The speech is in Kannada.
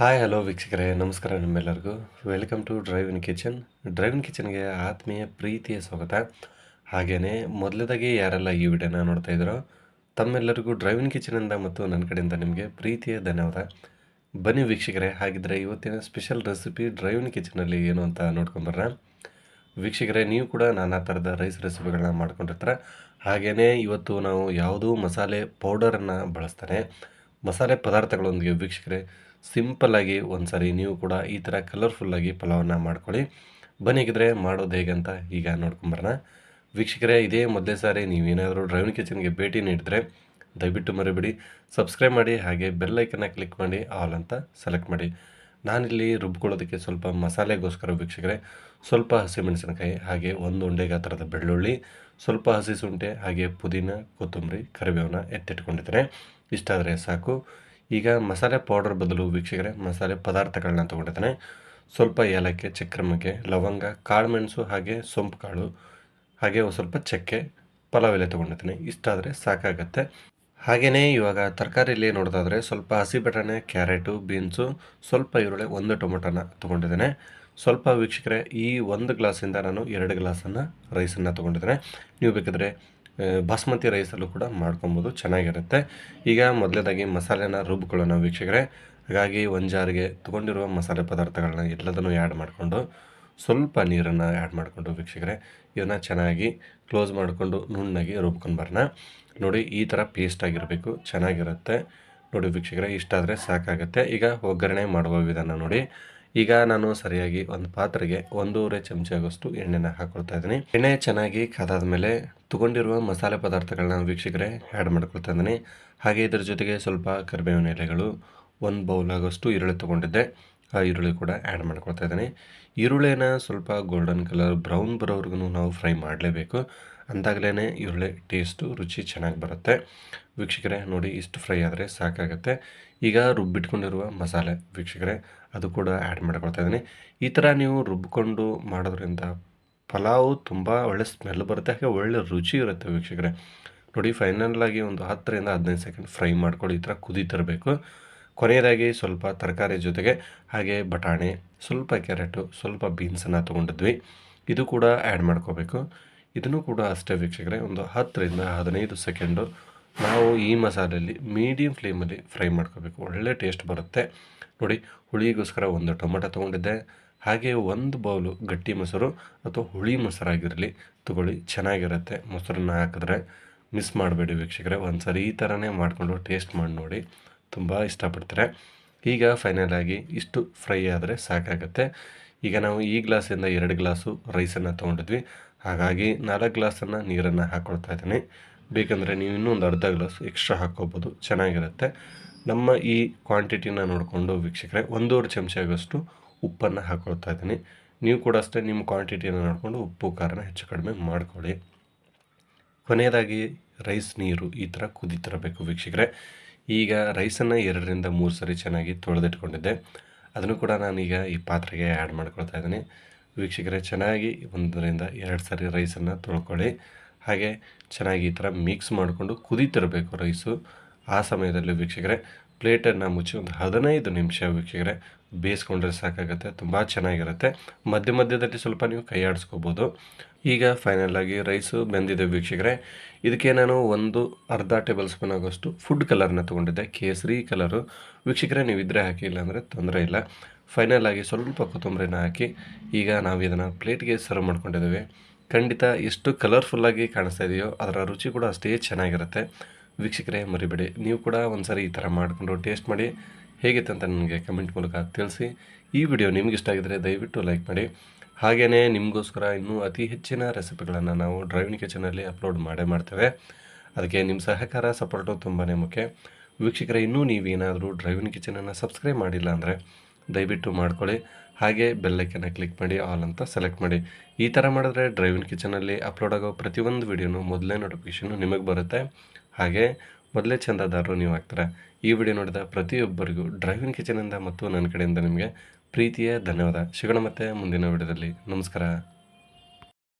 ಹಾಯ್ ಹಲೋ ವೀಕ್ಷಕರೇ ನಮಸ್ಕಾರ ನಿಮ್ಮೆಲ್ಲರಿಗೂ welcome to drive in kitchen. Drive in ಕಿಚನ್ಗೆ ಆತ್ಮೀಯ ಪ್ರೀತಿಯ ಸ್ವಾಗತ. ಹಾಗೆಯೇ ಮೊದಲದಾಗಿ ಯಾರೆಲ್ಲ ಈ ವಿಡಿಯೋನ ನೋಡ್ತಾ ಇದ್ದೀರೋ ತಮ್ಮೆಲ್ಲರಿಗೂ ಡ್ರೈವ್ ಇನ್ ಕಿಚನಿಂದ ಮತ್ತು ನನ್ನ ಕಡೆಯಿಂದ ನಿಮಗೆ ಪ್ರೀತಿಯ ಧನ್ಯವಾದ. ಬನ್ನಿ ವೀಕ್ಷಕರೇ, ಹಾಗಿದ್ದರೆ ಇವತ್ತಿನ ಸ್ಪೆಷಲ್ ರೆಸಿಪಿ ಡ್ರೈವ್ ಇನ್ ಕಿಚನಲ್ಲಿ ಏನು ಅಂತ ನೋಡ್ಕೊಂಬರ್ರ. ವೀಕ್ಷಕರೇ, ನೀವು ಕೂಡ ನಾನಾ ಥರದ ರೈಸ್ ರೆಸಿಪಿಗಳನ್ನ ಮಾಡ್ಕೊಂಡಿರ್ತಾರೆ. ಹಾಗೆಯೇ ಇವತ್ತು ನಾವು ಯಾವುದೂ ಮಸಾಲೆ ಪೌಡರನ್ನು ಬಳಸ್ತಾನೆ ಮಸಾಲೆ ಪದಾರ್ಥಗಳೊಂದಿಗೆ ವೀಕ್ಷಕರೇ ಸಿಂಪಲ್ಲಾಗಿ ಒಂದು ಸಾರಿ ನೀವು ಕೂಡ ಈ ಥರ ಕಲರ್ಫುಲ್ಲಾಗಿ ಪಲಾವನ್ನ ಮಾಡ್ಕೊಳ್ಳಿ. ಬನ್ನಿಗಿದ್ರೆ ಮಾಡೋದು ಹೇಗೆ ಅಂತ ಈಗ ನೋಡ್ಕೊಂಬರೋಣ. ವೀಕ್ಷಕರೇ, ಇದೇ ಮೊದಲೇ ಸಾರಿ ನೀವೇನಾದರೂ ಡ್ರೈವ್ ಕಿಚನ್ಗೆ ಭೇಟಿ ನೀಡಿದರೆ ದಯವಿಟ್ಟು ಮರಿಬೇಡಿ ಸಬ್ಸ್ಕ್ರೈಬ್ ಮಾಡಿ, ಹಾಗೆ ಬೆಲ್ಲೈಕನ್ನ ಕ್ಲಿಕ್ ಮಾಡಿ ಆಲ್ ಅಂತ ಸೆಲೆಕ್ಟ್ ಮಾಡಿ. ನಾನಿಲ್ಲಿ ರುಬ್ಕೊಳ್ಳೋದಕ್ಕೆ ಸ್ವಲ್ಪ ಮಸಾಲೆಗೋಸ್ಕರ ವೀಕ್ಷಕರೇ ಸ್ವಲ್ಪ ಹಸಿಮೆಣಸಿನಕಾಯಿ, ಹಾಗೆ ಒಂದು ಉಂಡೆ ಗಾತ್ರದ ಬೆಳ್ಳುಳ್ಳಿ, ಸ್ವಲ್ಪ ಹಸಿ ಶುಂಠಿ, ಹಾಗೆ ಪುದೀನ, ಕೊತ್ತಂಬರಿ, ಕರಿಬೇವನ್ನ ಎತ್ತಿಟ್ಕೊಂಡಿದ್ದೇನೆ. ಇಷ್ಟಾದರೆ ಸಾಕು. ಈಗ ಮಸಾಲೆ ಪೌಡರ್ ಬದಲು ವೀಕ್ಷಕರೇ ಮಸಾಲೆ ಪದಾರ್ಥಗಳನ್ನ ತೊಗೊಂಡಿದ್ದೇನೆ. ಸ್ವಲ್ಪ ಏಲಕ್ಕಿ, ಚಕ್ರಮಕ್ಕೆ, ಲವಂಗ, ಕಾಳುಮೆಣಸು, ಹಾಗೆ ಸೊಂಪು ಕಾಳು, ಹಾಗೆ ಒಂದು ಸ್ವಲ್ಪ ಚಕ್ಕೆ, ಪಲಾವ್ ಎಲೆ ತೊಗೊಂಡಿದ್ದೀನಿ. ಇಷ್ಟಾದರೆ ಸಾಕಾಗತ್ತೆ. ಹಾಗೆಯೇ ಇವಾಗ ತರಕಾರಿಯಲ್ಲಿ ನೋಡೋದಾದರೆ ಸ್ವಲ್ಪ ಹಸಿ ಬಟಾಣೆ, ಕ್ಯಾರೆಟು, ಬೀನ್ಸು, ಸ್ವಲ್ಪ ಈರುಳ್ಳಿ, ಒಂದು ಟೊಮೊಟೊನ ತೊಗೊಂಡಿದ್ದೇನೆ. ಸ್ವಲ್ಪ ವೀಕ್ಷಕರೇ ಈ ಒಂದು ಗ್ಲಾಸಿಂದ ನಾನು 2 ಗ್ಲಾಸನ್ನು ರೈಸನ್ನು ತೊಗೊಂಡಿದ್ದೇನೆ. ನೀವು ಬೇಕಾದರೆ ಬಾಸ್ಮತಿ ರೈಸಲ್ಲೂ ಕೂಡ ಮಾಡ್ಕೊಬೋದು, ಚೆನ್ನಾಗಿರುತ್ತೆ. ಈಗ ಮೊದಲನೇದಾಗಿ ಮಸಾಲೆನ ರುಬ್ಕೊಳ್ಳೋಣ ವೀಕ್ಷಕರೇ. ಹಾಗಾಗಿ ಒಂದು ಜಾರಿಗೆ ತೊಗೊಂಡಿರುವ ಮಸಾಲೆ ಪದಾರ್ಥಗಳನ್ನ ಎಲ್ಲದನ್ನು ಆ್ಯಡ್ ಮಾಡಿಕೊಂಡು ಸ್ವಲ್ಪ ನೀರನ್ನು ಆ್ಯಡ್ ಮಾಡಿಕೊಂಡು ವೀಕ್ಷಕರೇ ಇದನ್ನು ಚೆನ್ನಾಗಿ ಕ್ಲೋಸ್ ಮಾಡಿಕೊಂಡು ನುಣ್ಣಗೆ ರುಬ್ಕೊಂಡು ಬರೋಣ. ನೋಡಿ, ಈ ಥರ ಪೇಸ್ಟ್ ಆಗಿರಬೇಕು, ಚೆನ್ನಾಗಿರುತ್ತೆ. ನೋಡಿ ವೀಕ್ಷಕರೇ, ಇಷ್ಟಾದರೆ ಸಾಕಾಗುತ್ತೆ. ಈಗ ಒಗ್ಗರಣೆ ಮಾಡುವ ವಿಧಾನ ನೋಡಿ. ಈಗ ನಾನು ಸರಿಯಾಗಿ ಒಂದು ಪಾತ್ರೆಗೆ 1.5 ಚಮಚ ಆಗೋಷ್ಟು ಎಣ್ಣೆನ ಹಾಕ್ಕೊಳ್ತಾ ಇದ್ದೀನಿ. ಎಣ್ಣೆ ಚೆನ್ನಾಗಿ ಕಾದಾದ ಮೇಲೆ ತೊಗೊಂಡಿರುವ ಮಸಾಲೆ ಪದಾರ್ಥಗಳನ್ನ ವೀಕ್ಷಕರೇ ಆ್ಯಡ್ ಮಾಡ್ಕೊಳ್ತಾ ಇದ್ದೀನಿ. ಹಾಗೆ ಇದರ ಜೊತೆಗೆ ಸ್ವಲ್ಪ ಕರಿಬೇವಿನ ಎಲೆಗಳು, 1 ಬೌಲ್ ಆಗೋಷ್ಟು ಈರುಳ್ಳಿ ತೊಗೊಂಡಿದ್ದೆ, ಆ ಈರುಳ್ಳಿ ಕೂಡ ಆ್ಯಡ್ ಮಾಡ್ಕೊಳ್ತಾ ಇದ್ದೀನಿ. ಈರುಳ್ಳಿನ ಸ್ವಲ್ಪ ಗೋಲ್ಡನ್ ಕಲರ್ ಬ್ರೌನ್ ಬರೋವರೆಗೂ ನಾವು ಫ್ರೈ ಮಾಡಲೇಬೇಕು, ಅಂದಾಗಲೇ ಈರುಳ್ಳಿ ಟೇಸ್ಟು ರುಚಿ ಚೆನ್ನಾಗಿ ಬರುತ್ತೆ. ವೀಕ್ಷಕರೇ ನೋಡಿ, ಇಷ್ಟು ಫ್ರೈ ಆದರೆ ಸಾಕಾಗುತ್ತೆ. ಈಗ ರುಬ್ಬಿಟ್ಕೊಂಡಿರುವ ಮಸಾಲೆ ವೀಕ್ಷಕರೇ ಅದು ಕೂಡ ಆ್ಯಡ್ ಮಾಡ್ಕೊಳ್ತಾ ಇದ್ದೀನಿ. ಈ ಥರ ನೀವು ರುಬ್ಬಿಕೊಂಡು ಮಾಡೋದ್ರಿಂದ ಪಲಾವು ತುಂಬ ಒಳ್ಳೆ ಸ್ಮೆಲ್ ಬರುತ್ತೆ, ಹಾಗೆ ಒಳ್ಳೆ ರುಚಿ ಇರುತ್ತೆ ವೀಕ್ಷಕರೇ. ನೋಡಿ, ಫೈನಲ್ಲಾಗಿ ಒಂದು 10ರಿಂದ 15 ಸೆಕೆಂಡ್ ಫ್ರೈ ಮಾಡ್ಕೊಳ್ಳಿ, ಈ ಥರ ಕುದೀತಿರಬೇಕು. ಕೊನೆಯದಾಗಿ ಸ್ವಲ್ಪ ತರಕಾರಿ ಜೊತೆಗೆ ಹಾಗೆ ಬಟಾಣಿ, ಸ್ವಲ್ಪ ಕ್ಯಾರೆಟು, ಸ್ವಲ್ಪ ಬೀನ್ಸನ್ನು ತೊಗೊಂಡಿದ್ವಿ, ಇದು ಕೂಡ ಆ್ಯಡ್ ಮಾಡ್ಕೋಬೇಕು. ಇದನ್ನು ಕೂಡ ಅಷ್ಟೇ ವೀಕ್ಷಕರೇ ಒಂದು 10ರಿಂದ 15 ಸೆಕೆಂಡು ನಾವು ಈ ಮಸಾಲೆಯಲ್ಲಿ ಮೀಡಿಯಮ್ ಫ್ಲೇಮಲ್ಲಿ ಫ್ರೈ ಮಾಡ್ಕೋಬೇಕು, ಒಳ್ಳೆ ಟೇಸ್ಟ್ ಬರುತ್ತೆ. ನೋಡಿ, ಹುಳಿಗೋಸ್ಕರ ಒಂದು ಟೊಮೊಟೊ ತೊಗೊಂಡಿದ್ದೆ, ಹಾಗೆ 1 ಬೌಲು ಗಟ್ಟಿ ಮೊಸರು ಅಥವಾ ಹುಳಿ ಮೊಸರಾಗಿರಲಿ ತೊಗೊಳ್ಳಿ, ಚೆನ್ನಾಗಿರುತ್ತೆ. ಮೊಸರನ್ನ ಹಾಕಿದ್ರೆ ಮಿಸ್ ಮಾಡಬೇಡಿ ವೀಕ್ಷಕರೇ. ಒಂದು ಸಾರಿ ಈ ಥರನೇ ಮಾಡಿಕೊಂಡು ಟೇಸ್ಟ್ ಮಾಡಿ ನೋಡಿ, ತುಂಬ ಇಷ್ಟಪಡ್ತಾರೆ. ಈಗ ಫೈನಲಾಗಿ ಇಷ್ಟು ಫ್ರೈ ಆದರೆ ಸಾಕಾಗುತ್ತೆ. ಈಗ ನಾವು ಈ ಗ್ಲಾಸಿಂದ 2 ಗ್ಲಾಸು ರೈಸನ್ನು ತೊಗೊಂಡಿದ್ವಿ, ಹಾಗಾಗಿ 4 ಗ್ಲಾಸನ್ನು ನೀರನ್ನು ಹಾಕ್ಕೊಳ್ತಾ ಇದ್ದೀನಿ. ಬೇಕಂದರೆ ನೀವು ಇನ್ನೂ ಒಂದು ಅರ್ಧ ಗ್ಲಾಸ್ ಎಕ್ಸ್ಟ್ರಾ ಹಾಕ್ಕೋಬೋದು, ಚೆನ್ನಾಗಿರುತ್ತೆ. ನಮ್ಮ ಈ ಕ್ವಾಂಟಿಟಿನ ನೋಡಿಕೊಂಡು ವೀಕ್ಷಕರೇ 1.5 ಚಮಚ ಆಗೋಷ್ಟು ಉಪ್ಪನ್ನು ಹಾಕ್ಕೊಳ್ತಾ ಇದ್ದೀನಿ. ನೀವು ಕೂಡ ಅಷ್ಟೇ ನಿಮ್ಮ ಕ್ವಾಂಟಿಟಿನ ನೋಡಿಕೊಂಡು ಉಪ್ಪು ಖಾರನ ಹೆಚ್ಚು ಕಡಿಮೆ ಮಾಡ್ಕೊಳ್ಳಿ. ಕೊನೆಯದಾಗಿ ರೈಸ್ ನೀರು ಈ ಥರ ಕುದೀತಿರಬೇಕು ವೀಕ್ಷಕರೇ. ಈಗ ರೈಸನ್ನು 2ರಿಂದ 3 ಸರಿ ಚೆನ್ನಾಗಿ ತೊಳೆದಿಟ್ಕೊಂಡಿದ್ದೆ, ಅದನ್ನು ಕೂಡ ನಾನೀಗ ಈ ಪಾತ್ರೆಗೆ ಆ್ಯಡ್ ಮಾಡ್ಕೊಳ್ತಾ ಇದ್ದೀನಿ. ವೀಕ್ಷಕರೇ ಚೆನ್ನಾಗಿ 1ರಿಂದ 2 ಸರಿ ರೈಸನ್ನು ತೊಳ್ಕೊಳ್ಳಿ, ಹಾಗೆ ಚೆನ್ನಾಗಿ ಈ ಥರ ಮಿಕ್ಸ್ ಮಾಡಿಕೊಂಡು ಕುದೀತಿರಬೇಕು ರೈಸು. ಆ ಸಮಯದಲ್ಲಿ ವೀಕ್ಷಕರೇ ಪ್ಲೇಟನ್ನು ಮುಚ್ಚಿ ಒಂದು 15 ನಿಮಿಷ ವೀಕ್ಷಕರೇ ಬೇಯಿಸ್ಕೊಂಡ್ರೆ ಸಾಕಾಗುತ್ತೆ, ತುಂಬ ಚೆನ್ನಾಗಿರುತ್ತೆ. ಮಧ್ಯ ಮಧ್ಯದಲ್ಲಿ ಸ್ವಲ್ಪ ನೀವು ಕೈ ಆಡಿಸ್ಕೋಬೋದು. ಈಗ ಫೈನಲಾಗಿ ರೈಸು ಬೆಂದಿದೆ ವೀಕ್ಷಕರೇ. ಇದಕ್ಕೆ ನಾನು ಒಂದು ಅರ್ಧ ಟೇಬಲ್ ಸ್ಪೂನ್ ಆಗೋಷ್ಟು ಫುಡ್ ಕಲರ್ನ ತೊಗೊಂಡಿದ್ದೆ, ಕೇಸರಿ ಕಲರು. ವೀಕ್ಷಕರೇ ನೀವು ಇದ್ದರೆ ಹಾಕಿ, ಇಲ್ಲಾಂದರೆ ತೊಂದರೆ ಇಲ್ಲ. ಫೈನಲಾಗಿ ಸ್ವಲ್ಪ ಕೊತ್ತಂಬರಿನ ಹಾಕಿ ಈಗ ನಾವು ಇದನ್ನು ಪ್ಲೇಟ್ಗೆ ಸರ್ವ್ ಮಾಡ್ಕೊಂಡಿದ್ದೇವೆ. ಖಂಡಿತ ಎಷ್ಟು ಕಲರ್ಫುಲ್ಲಾಗಿ ಕಾಣಿಸ್ತಾ ಇದೆಯೋ ಅದರ ರುಚಿ ಕೂಡ ಅಷ್ಟೇ ಚೆನ್ನಾಗಿರುತ್ತೆ. ವೀಕ್ಷಕರೇ ಮರಿಬೇಡಿ, ನೀವು ಕೂಡ ಒಂದು ಸಾರಿ ಈ ಥರ ಮಾಡಿಕೊಂಡು ಟೇಸ್ಟ್ ಮಾಡಿ, ಹೇಗಿತ್ತು ಅಂತ ನನಗೆ ಕಮೆಂಟ್ ಮೂಲಕ ತಿಳಿಸಿ. ಈ ವಿಡಿಯೋ ನಿಮ್ಗೆ ಇಷ್ಟ ಆಗಿದರೆ ದಯವಿಟ್ಟು ಲೈಕ್ ಮಾಡಿ. ಹಾಗೆಯೇ ನಿಮಗೋಸ್ಕರ ಇನ್ನೂ ಅತಿ ಹೆಚ್ಚಿನ ರೆಸಿಪಿಗಳನ್ನು ನಾವು ಡ್ರೈವ್ ಇನ್ ಕಿಚನಲ್ಲಿ ಅಪ್ಲೋಡ್ ಮಾಡ್ತೇವೆ. ಅದಕ್ಕೆ ನಿಮ್ಮ ಸಹಕಾರ ಸಪೋರ್ಟು ತುಂಬಾ ಮುಖ್ಯ. ವೀಕ್ಷಕರೇ, ಇನ್ನೂ ನೀವೇನಾದರೂ ಡ್ರೈವ್ ಇನ್ ಕಿಚನನ್ನು ಸಬ್ಸ್ಕ್ರೈಬ್ ಮಾಡಿಲ್ಲ ಅಂದರೆ ದಯವಿಟ್ಟು ಮಾಡ್ಕೊಳ್ಳಿ, ಹಾಗೆ ಬೆಲ್ಲೈಕನ್ನ ಕ್ಲಿಕ್ ಮಾಡಿ ಆಲ್ ಅಂತ ಸೆಲೆಕ್ಟ್ ಮಾಡಿ. ಈ ಥರ ಮಾಡಿದ್ರೆ ಡ್ರೈವ್ ಇನ್ ಕಿಚನಲ್ಲಿ ಅಪ್ಲೋಡ್ ಆಗೋ ಪ್ರತಿಯೊಂದು ವಿಡಿಯೋನು ಮೊದಲೇ ನೋಟಿಫಿಕೇಷನು ನಿಮಗೆ ಬರುತ್ತೆ, ಹಾಗೆ ಮೊದಲೇ ಚಂದಾದಾರರು ನೀವು ಆಗ್ತಾರೆ. ಈ ವಿಡಿಯೋ ನೋಡಿದ ಪ್ರತಿಯೊಬ್ಬರಿಗೂ ಡ್ರೈವ್ ಇನ್ ಕಿಚನಿಂದ ಮತ್ತು ನನ್ನ ಕಡೆಯಿಂದ ನಿಮಗೆ ಪ್ರೀತಿಯ ಧನ್ಯವಾದ. ಸಿಗೋಣ ಮತ್ತೆ ಮುಂದಿನ ವಿಡಿಯೋದಲ್ಲಿ. ನಮಸ್ಕಾರ.